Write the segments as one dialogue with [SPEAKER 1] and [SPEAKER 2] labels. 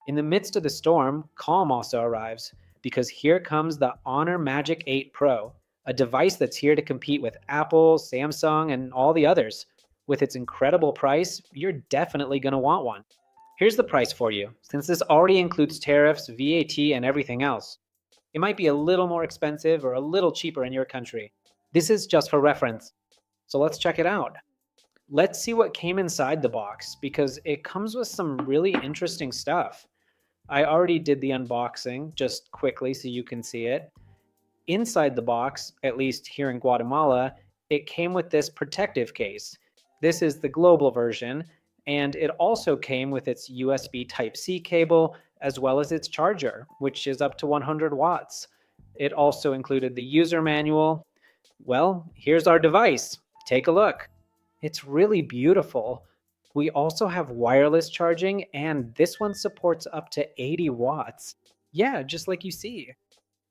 [SPEAKER 1] In the midst of the storm, calm also arrives because here comes the Honor Magic 8 Pro, a device that's here to compete with Apple, Samsung, and all the others. With its incredible price, you're definitely going to want one. Here's the price for you, since this already includes tariffs, VAT, and everything else. It might be a little more expensive or a little cheaper in your country. This is just for reference. So let's check it out. Let's see what came inside the box because it comes with some really interesting stuff. I already did the unboxing just quickly so you can see it. Inside the box, at least here in Guatemala, it came with this protective case. This is the global version, and it also came with its USB Type-C cable as well as its charger, which is up to 100 watts. It also included the user manual. Well, here's our device. Take a look. It's really beautiful. We also have wireless charging, and this one supports up to 80 watts. Yeah, just like you see.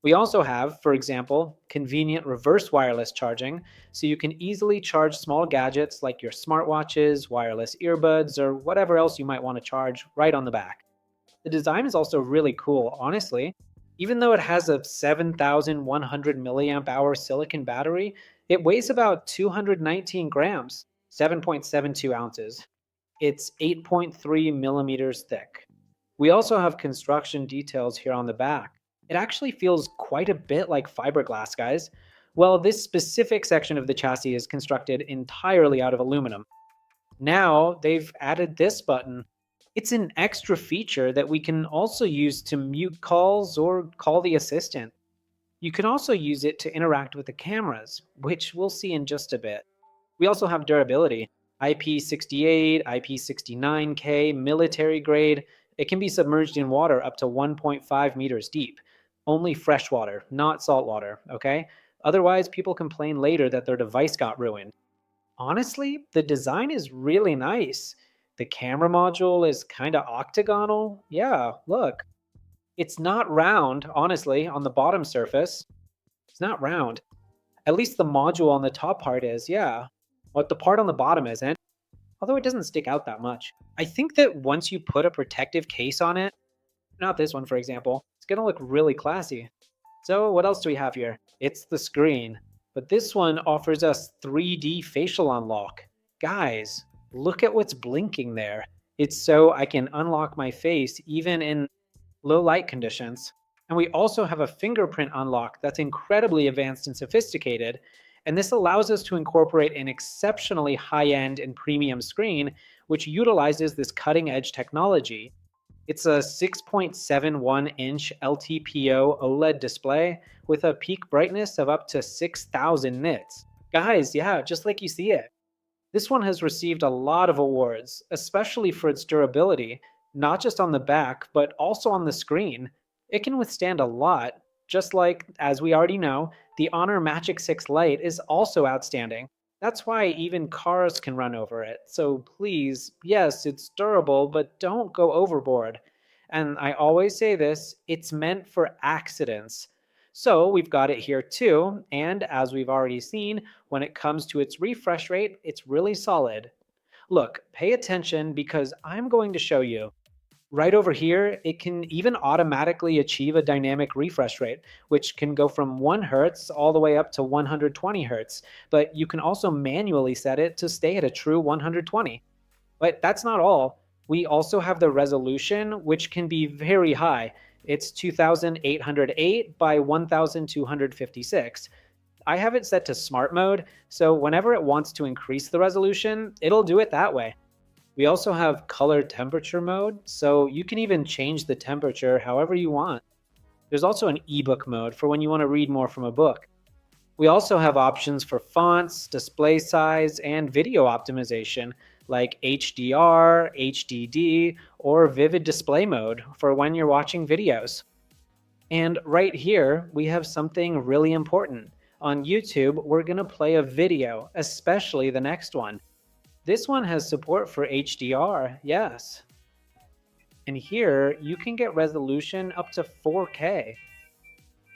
[SPEAKER 1] We also have, for example, convenient reverse wireless charging, so you can easily charge small gadgets like your smartwatches, wireless earbuds, or whatever else you might want to charge right on the back. The design is also really cool, honestly. Even though it has a 7,100 milliamp hour silicon battery, it weighs about 219 grams, 7.72 ounces. It's 8.3 millimeters thick. We also have construction details here on the back. It actually feels quite a bit like fiberglass, guys. Well, this specific section of the chassis is constructed entirely out of aluminum. Now they've added this button. It's an extra feature that we can also use to mute calls or call the assistant. You can also use it to interact with the cameras, which we'll see in just a bit. We also have durability. IP68, IP69K, military grade. It can be submerged in water up to 1.5 meters deep. Only fresh water, not salt water, okay? Otherwise, people complain later that their device got ruined. Honestly, the design is really nice. The camera module is kind of octagonal. Yeah, look. It's not round, honestly, on the bottom surface. It's not round. At least the module on the top part is, yeah. But the part on the bottom isn't, although it doesn't stick out that much. I think that once you put a protective case on it, not this one for example, it's gonna look really classy. So what else do we have here? It's the screen. But this one offers us 3D facial unlock. Guys, look at what's blinking there. It's so I can unlock my face even in low light conditions. And we also have a fingerprint unlock that's incredibly advanced and sophisticated. And this allows us to incorporate an exceptionally high-end and premium screen, which utilizes this cutting-edge technology. It's a 6.71-inch LTPO OLED display with a peak brightness of up to 6,000 nits. Guys, yeah, just like you see it. This one has received a lot of awards, especially for its durability, not just on the back, but also on the screen. It can withstand a lot, just like, as we already know, the Honor Magic 6 Lite is also outstanding. That's why even cars can run over it. So please, yes, it's durable, but don't go overboard. And I always say this, it's meant for accidents. So we've got it here too, and as we've already seen, when it comes to its refresh rate, it's really solid. Look, pay attention because I'm going to show you. Right over here, it can even automatically achieve a dynamic refresh rate, which can go from 1 Hz all the way up to 120 Hz, but you can also manually set it to stay at a true 120. But that's not all. We also have the resolution, which can be very high. It's 2808 by 1256. I have it set to smart mode, so whenever it wants to increase the resolution, it'll do it that way. We also have color temperature mode, so you can even change the temperature however you want. There's also an ebook mode for when you want to read more from a book. We also have options for fonts, display size, and video optimization like HDR, HDD, or vivid display mode for when you're watching videos. And right here, we have something really important. On YouTube, we're going to play a video, especially the next one. This one has support for HDR, yes. And here, you can get resolution up to 4K.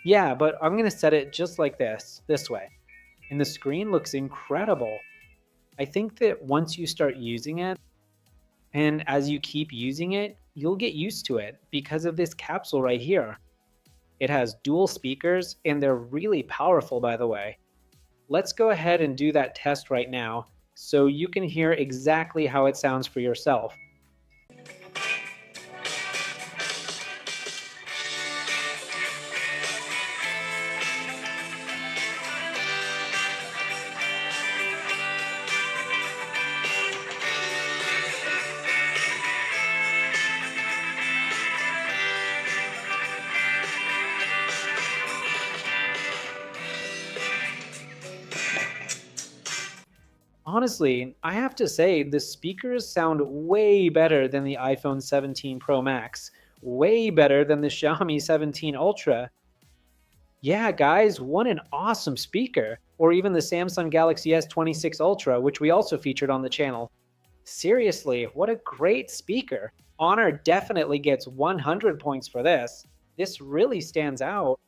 [SPEAKER 1] Yeah, but I'm going to set it just like this way. And the screen looks incredible. I think that once you start using it, and as you keep using it, you'll get used to it because of this capsule right here. It has dual speakers, and they're really powerful, by the way. Let's go ahead and do that test right now so you can hear exactly how it sounds for yourself. Honestly, I have to say the speakers sound way better than the iPhone 17 Pro Max, way better than the Xiaomi 17 Ultra. Yeah, guys, what an awesome speaker! Or even the Samsung Galaxy S26 Ultra, which we also featured on the channel. Seriously, what a great speaker! Honor definitely gets 100 points for this. This really stands out.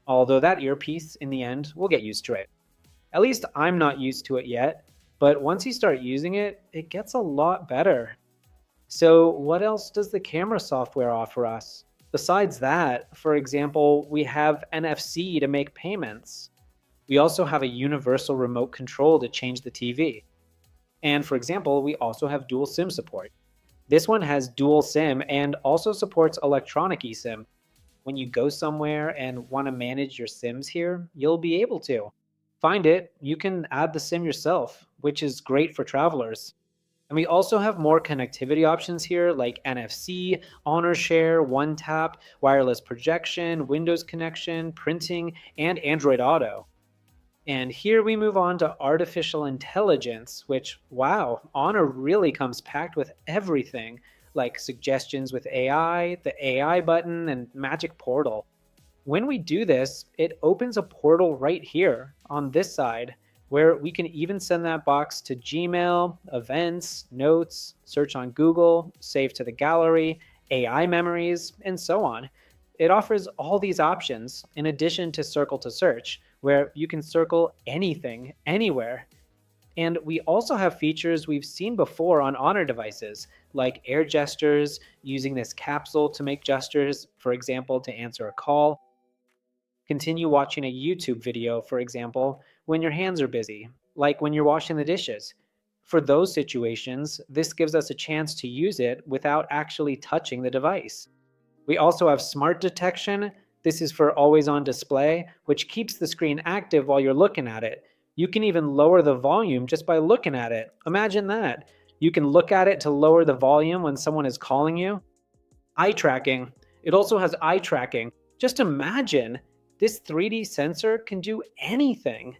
[SPEAKER 1] Although that earpiece, in the end, we'll get used to it. At least I'm not used to it yet, but once you start using it, it gets a lot better. So what else does the camera software offer us? Besides that, for example, we have NFC to make payments. We also have a universal remote control to change the TV. And for example, we also have dual SIM support. This one has dual SIM and also supports electronic eSIM. When you go somewhere and want to manage your SIMs here, you'll be able to. Find it, you can add the SIM yourself, which is great for travelers. And we also have more connectivity options here like NFC, Honor Share, One Tap, wireless projection, Windows connection, printing, and Android Auto. And here we move on to artificial intelligence, which, wow, Honor really comes packed with everything, like suggestions with AI, the AI button, and Magic Portal. When we do this, it opens a portal right here on this side, where we can even send that box to Gmail, events, notes, search on Google, save to the gallery, AI memories, and so on. It offers all these options in addition to Circle to Search, where you can circle anything, anywhere. And we also have features we've seen before on Honor devices, like air gestures, using this capsule to make gestures, for example, to answer a call. Continue watching a YouTube video, for example, when your hands are busy, like when you're washing the dishes. For those situations, this gives us a chance to use it without actually touching the device. We also have smart detection. This is for always on display, which keeps the screen active while you're looking at it. You can even lower the volume just by looking at it. Imagine that. You can look at it to lower the volume when someone is calling you. Eye tracking. It also has eye tracking. Just imagine, this 3D sensor can do anything.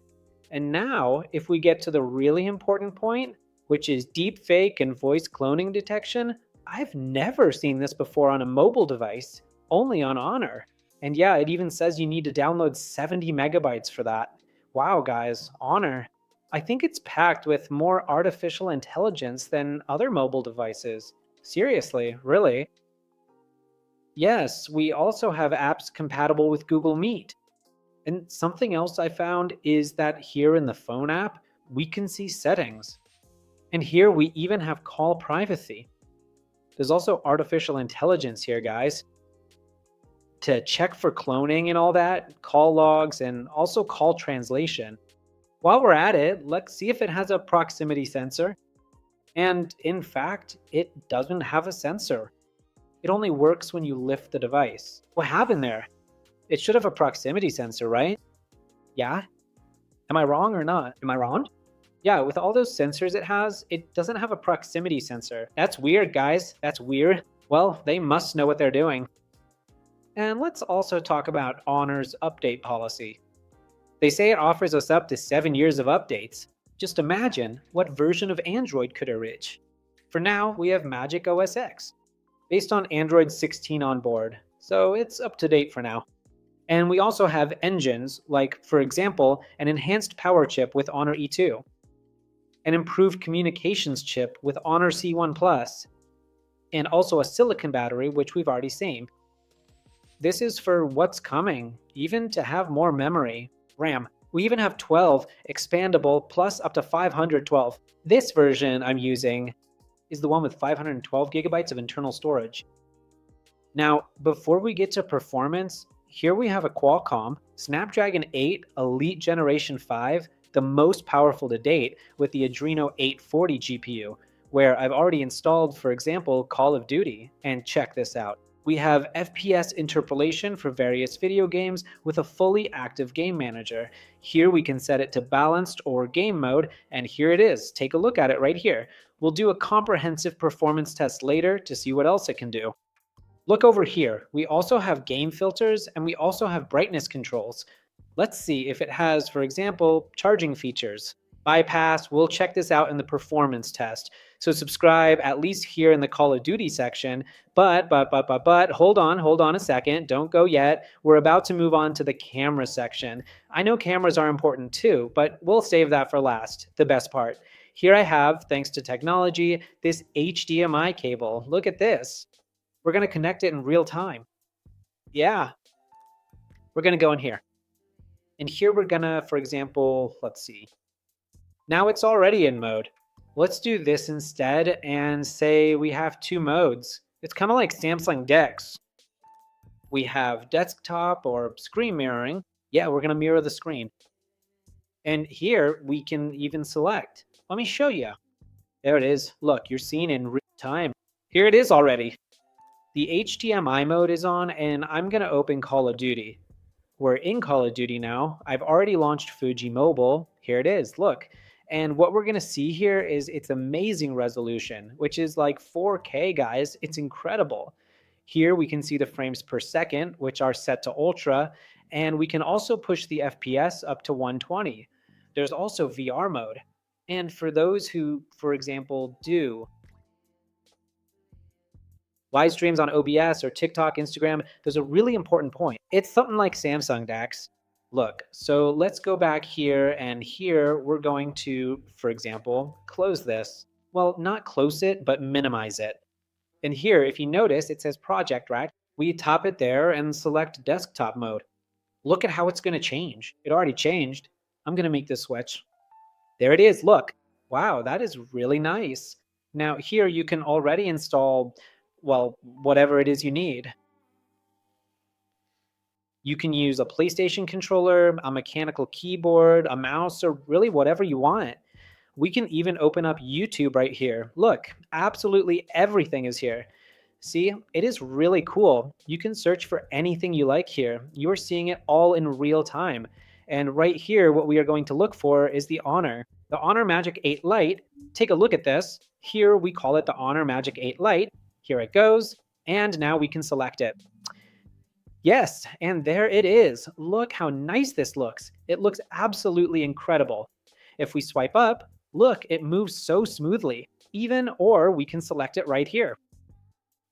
[SPEAKER 1] And now, if we get to the really important point, which is deepfake and voice cloning detection, I've never seen this before on a mobile device, only on Honor. And yeah, it even says you need to download 70 megabytes for that. Wow, guys, Honor. I think it's packed with more artificial intelligence than other mobile devices. Seriously, really. Yes, we also have apps compatible with Google Meet. And something else I found is that here in the phone app, we can see settings. And here we even have call privacy. There's also artificial intelligence here, guys, to check for cloning and all that, call logs, and also call translation. While we're at it, let's see if it has a proximity sensor. And in fact, it doesn't have a sensor. It only works when you lift the device. What happened there? It should have a proximity sensor, right? Yeah? Am I wrong or not? Am I wrong? Yeah, with all those sensors it has, it doesn't have a proximity sensor. That's weird, guys. That's weird. Well, they must know what they're doing. And let's also talk about Honor's update policy. They say it offers us up to 7 years of updates. Just imagine what version of Android could it reach. For now, we have Magic OS X, based on Android 16 on board, so it's up to date for now. And we also have engines like, for example, an enhanced power chip with Honor E2, an improved communications chip with Honor C1 Plus, and also a silicon battery, which we've already seen. This is for what's coming, even to have more memory, RAM. We even have 12 expandable plus up to 512. This version I'm using is the one with 512 gigabytes of internal storage. Now, before we get to performance, here we have a Qualcomm Snapdragon 8 Elite Generation 5, the most powerful to date, with the Adreno 840 GPU, where I've already installed, for example, Call of Duty. And check this out. We have FPS interpolation for various video games with a fully active game manager. Here we can set it to balanced or game mode, and here it is. Take a look at it right here. We'll do a comprehensive performance test later to see what else it can do. Look over here. We also have game filters and we also have brightness controls. Let's see if it has, for example, charging features. Bypass, we'll check this out in the performance test. So subscribe at least here in the Call of Duty section. But, hold on a second. Don't go yet. We're about to move on to the camera section. I know cameras are important too, but we'll save that for last, the best part. Here I have, thanks to technology, this HDMI cable. Look at this. We're going to connect it in real time. Yeah, we're going to go in here. And here we're going to, for example, let's see. Now it's already in mode. Let's do this instead and say we have two modes. It's kind of like Samsung DeX. We have desktop or screen mirroring. Yeah, we're going to mirror the screen. And here we can even select. Let me show you. There it is. Look, you're seeing in real time. Here it is already. The HDMI mode is on, and I'm going to open Call of Duty. We're in Call of Duty now. I've already launched Fuji Mobile. Here it is, look. And what we're going to see here is its amazing resolution, which is like 4K, guys. It's incredible. Here we can see the frames per second, which are set to ultra, and we can also push the FPS up to 120. There's also VR mode. And for those who, for example, do live streams on OBS or TikTok, Instagram, there's a really important point. It's something like Samsung DeX. Look, so let's go back here, and here we're going to, for example, close this. Well, not close it, but minimize it. And here, if you notice, it says project, right? We tap it there and select desktop mode. Look at how it's going to change. It already changed. I'm going to make this switch. There it is, look. Wow, that is really nice. Now here you can already install, well, whatever it is you need. You can use a PlayStation controller, a mechanical keyboard, a mouse, or really whatever you want. We can even open up YouTube right here. Look, absolutely everything is here. See, it is really cool. You can search for anything you like here. You are seeing it all in real time. And right here, what we are going to look for is the Honor. The Honor Magic 8 Lite. Take a look at this. Here we call it the Honor Magic 8 Lite. Here it goes. And now we can select it. Yes, and there it is. Look how nice this looks. It looks absolutely incredible. If we swipe up, look, it moves so smoothly. Or we can select it right here.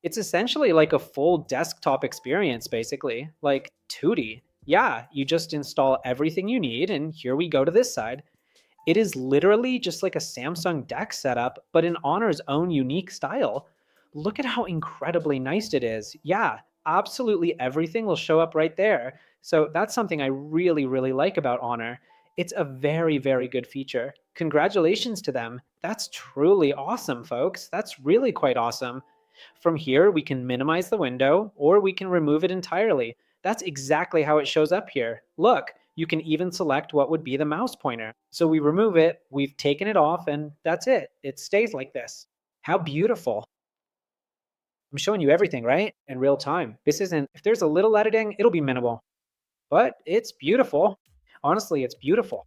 [SPEAKER 1] It's essentially like a full desktop experience, basically, like 2D. Yeah, you just install everything you need, and here we go to this side. It is literally just like a Samsung DeX setup, but in Honor's own unique style. Look at how incredibly nice it is. Yeah, absolutely everything will show up right there. So that's something I really, really like about Honor. It's a very, very good feature. Congratulations to them. That's truly awesome, folks. That's really quite awesome. From here, we can minimize the window, or we can remove it entirely. That's exactly how it shows up here. Look, you can even select what would be the mouse pointer. So we remove it, we've taken it off, and that's it. It stays like this. How beautiful. I'm showing you everything, right? In real time. This isn't, if there's a little editing, it'll be minimal. But it's beautiful. Honestly, it's beautiful.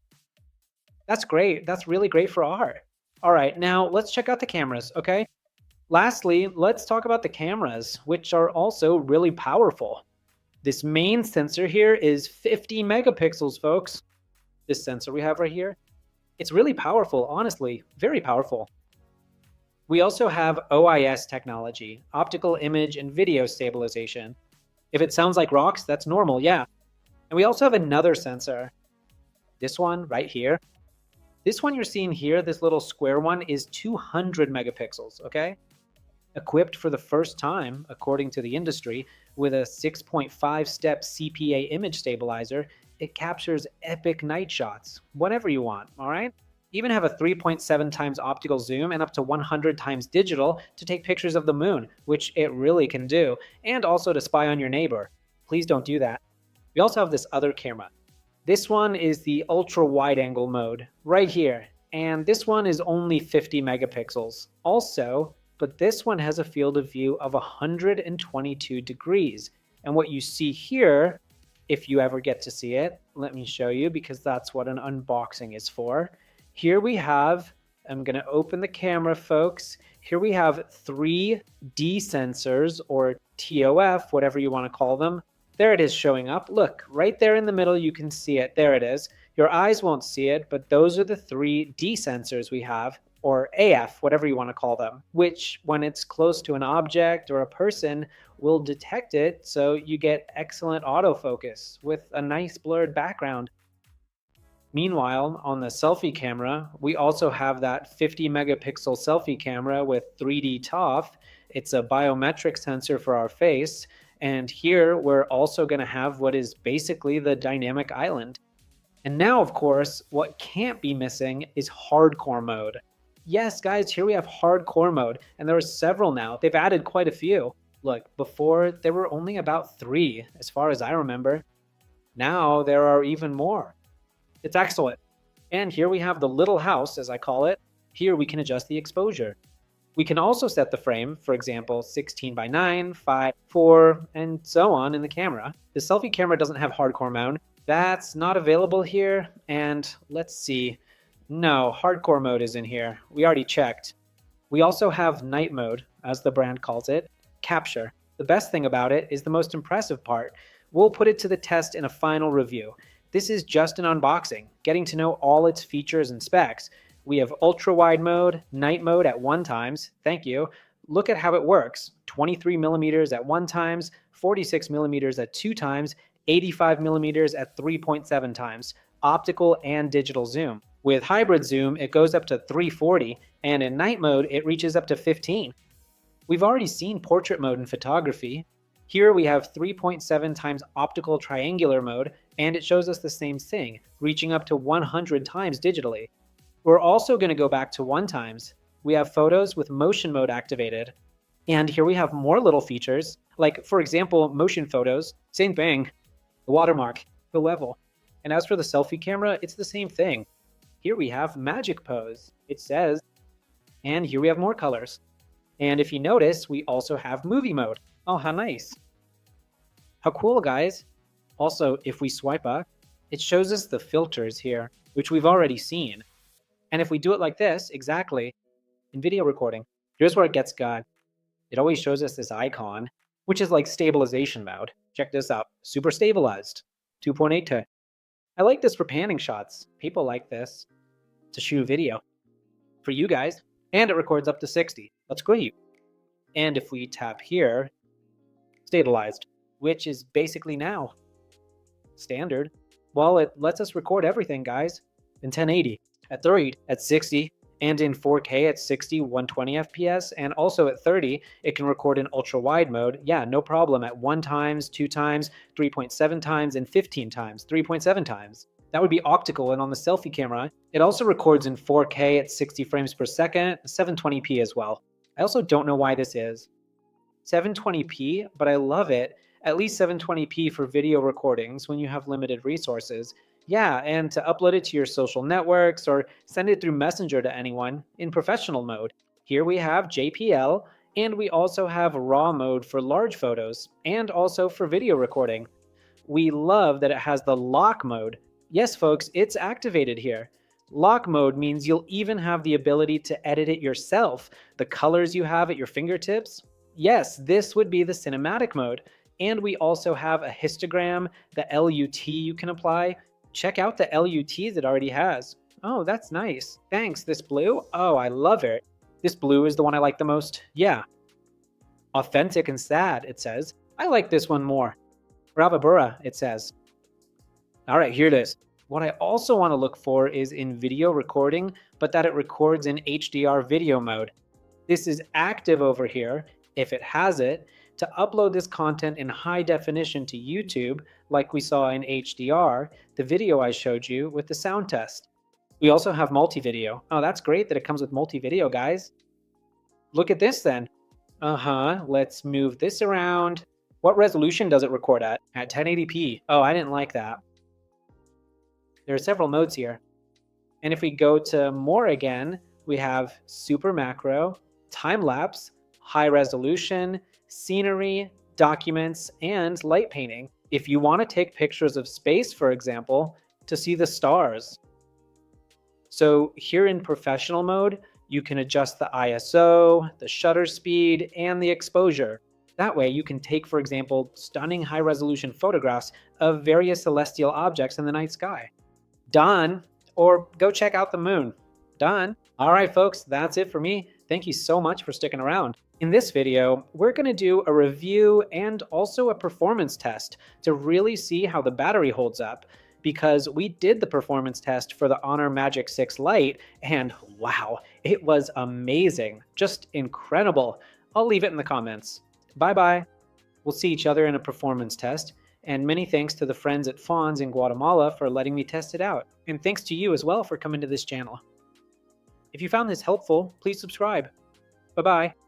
[SPEAKER 1] That's great. That's really great for art. All right, now let's check out the cameras, okay? Lastly, let's talk about the cameras, which are also really powerful. This main sensor here is 50 megapixels, folks. This sensor we have right here, it's really powerful, honestly, very powerful. We also have OIS technology, optical image and video stabilization. If it sounds like rocks, that's normal, yeah. And we also have another sensor. This one right here. This one you're seeing here, this little square one, is 200 megapixels, okay? Equipped for the first time, according to the industry, with a 6.5-step CPA image stabilizer, it captures epic night shots, whatever you want, all right? even have a 3.7 times optical zoom and up to 100 times digital to take pictures of the moon, which it really can do, and also to spy on your neighbor. Please don't do that. We also have this other camera. This one is the ultra wide angle mode right here, and this one is only 50 megapixels also, but this one has a field of view of 122 degrees. And what you see here, if you ever get to see it, let me show you, because that's what an unboxing is for. Here we have, I'm going to open the camera, folks. Here we have 3D sensors, or TOF, whatever you want to call them. There it is showing up. Look, right there in the middle, you can see it. There it is. Your eyes won't see it, but those are the 3D sensors we have, or AF, whatever you want to call them, which when it's close to an object or a person will detect it, so you get excellent autofocus with a nice blurred background. Meanwhile, on the selfie camera, we also have that 50 megapixel selfie camera with 3D TOF. It's a biometric sensor for our face. And here we're also going to have what is basically the dynamic island. And now, of course, what can't be missing is hardcore mode. Yes, guys, here we have hardcore mode, and there are several now. They've added quite a few. Look, before there were only about 3, as far as I remember. Now there are even more. It's excellent. And here we have the little house, as I call it. Here we can adjust the exposure. We can also set the frame, for example, 16 by 9, 5, 4, and so on in the camera. The selfie camera doesn't have hardcore mode. That's not available here. And let's see. No, hardcore mode is in here. We already checked. We also have night mode, as the brand calls it, capture. The best thing about it is the most impressive part. We'll put it to the test in a final review. This is just an unboxing, getting to know all its features and specs. We have ultra wide mode, night mode at 1 times. Thank you. Look at how it works. 23 millimeters at 1 times, 46 millimeters at 2 times, 85 millimeters at 3.7 times, optical and digital zoom. With hybrid zoom, it goes up to 340, and in night mode, it reaches up to 15. We've already seen portrait mode in photography. Here we have 3.7 times optical triangular mode, and it shows us the same thing, reaching up to 100 times digitally. We're also going to go back to 1 times. We have photos with motion mode activated. And here we have more little features, like, for example, motion photos, same thing, the watermark, the level. And as for the selfie camera, it's the same thing. Here we have magic pose, it says, and here we have more colors. And if you notice, we also have movie mode. Oh, how nice. How cool, guys. Also, if we swipe up, it shows us the filters here, which we've already seen. And if we do it like this, exactly, in video recording, here's where it gets good. It always shows us this icon, which is like stabilization mode. Check this out, super stabilized, 2.8K. I like this for panning shots. People like this to shoot video for you guys, and it records up to 60. That's great. And if we tap here, stabilized, which is basically now standard. Well, it lets us record everything, guys, in 1080, at 30, at 60, and in 4K at 60, 120 FPS, and also at 30, it can record in ultra wide mode. Yeah, no problem, at 1 times, 2 times, 3.7 times, and 15 times, 3.7 times. That would be optical, and on the selfie camera, it also records in 4K at 60 frames per second, 720p as well. I also don't know why this is 720p, but I love it. At least 720p for video recordings when you have limited resources. Yeah, and to upload it to your social networks or send it through Messenger to anyone in professional mode. Here we have JPL, and we also have RAW mode for large photos, and also for video recording. We love that it has the lock mode. Yes, folks, it's activated here. Lock mode means you'll even have the ability to edit it yourself. The colors you have at your fingertips. Yes, this would be the cinematic mode. And we also have a histogram, the LUT you can apply. Check out the LUTs it already has. Oh, that's nice. Thanks. This blue? Oh, I love it. This blue is the one I like the most. Yeah. Authentic and sad, it says. I like this one more. Bravabura, it says. All right, here it is. What I also want to look for is in video recording, but that it records in HDR video mode. This is active over here, if it has it, to upload this content in high definition to YouTube, like we saw in HDR, the video I showed you with the sound test. We also have multi-video. Oh, that's great that it comes with multi-video, guys. Look at this then. Let's move this around. What resolution does it record at? At 1080p. Oh, I didn't like that. There are several modes here. And if we go to more again, we have super macro, time lapse, high resolution, scenery, documents, and light painting. If you want to take pictures of space, for example, to see the stars. So here in professional mode, you can adjust the ISO, the shutter speed, and the exposure. That way you can take, for example, stunning high-resolution photographs of various celestial objects in the night sky. Done. Or go check out the moon. Done. All right, folks, that's it for me. Thank you so much for sticking around. In this video, we're going to do a review and also a performance test to really see how the battery holds up, because we did the performance test for the Honor Magic 6 Lite, and wow, it was amazing. Just incredible. I'll leave it in the comments. Bye-bye. We'll see each other in a performance test. And many thanks to the friends at FONS in Guatemala for letting me test it out. And thanks to you as well for coming to this channel. If you found this helpful, please subscribe. Bye-bye.